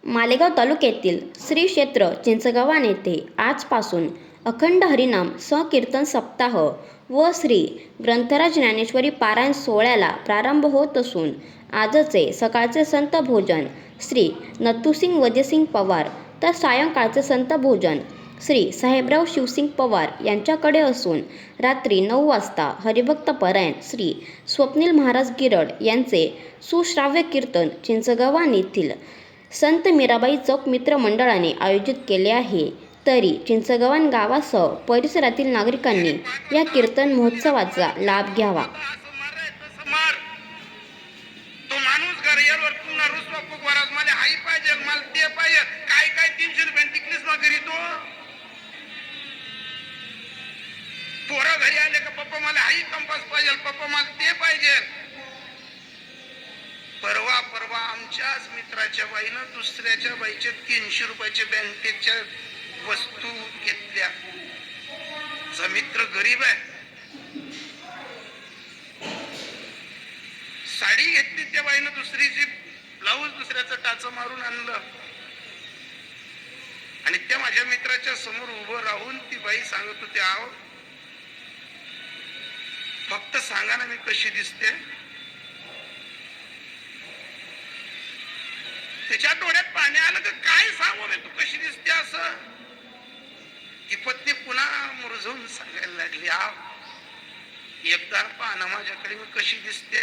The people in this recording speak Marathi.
मालेगाव तालुक्यातील श्री क्षेत्र चिंचगव्हाण येथे आजपासून अखंड हरिनाम संकीर्तन सप्ताह व श्री ग्रंथराज ज्ञानेश्वरी पारायण सोहळ्याला प्रारंभ होत असून आजचे सकाळचे संत भोजन श्री नथुसिंग वजयसिंग पवार तर सायंकाळचे संत भोजन श्री साहेबराव शिवसिंग पवार यांच्याकडे असून रात्री 9 वाजता हरिभक्त परायण श्री स्वप्नील महाराज गिरड यांचे सुश्राव्य कीर्तन चिंचगव्हाण येथील संत मीराबाई चौक मित्र मंडळाने आयोजित केले आहे. तरी चिंचगव्हाण गावासह परिसरातील नागरिकांनी या कीर्तन महोत्सवाचा लाभ घ्यावा. पोरा घरी आले का पप्पा मला हाई कंपास पाहिजे, पप्पा मला ते पाहिजे. परवा आमच्याच मित्राच्या बाईनं दुसऱ्याच्या बाईच्या 300 रुपयाच्या बँकेच्या वस्तू घेतल्या. मित्र गरीब आहे, साडी घेतली त्या बाईनं, दुसरीची ब्लाऊज दुसऱ्याचं टाच मारून आणलं आणि त्या माझ्या मित्राच्या समोर उभं राहून ती बाई सांगत होती, आहो फक्त सांगा ना मी कशी दिसते. त्याच्या डोळ्यात पाणी आलं का काय सांगू मी तू कशी दिसते असं. ती पत्नी पुन्हा मुरझून सांगायला लागली, आव एकदा पाहा ना माझ्याकडे मी कशी दिसते.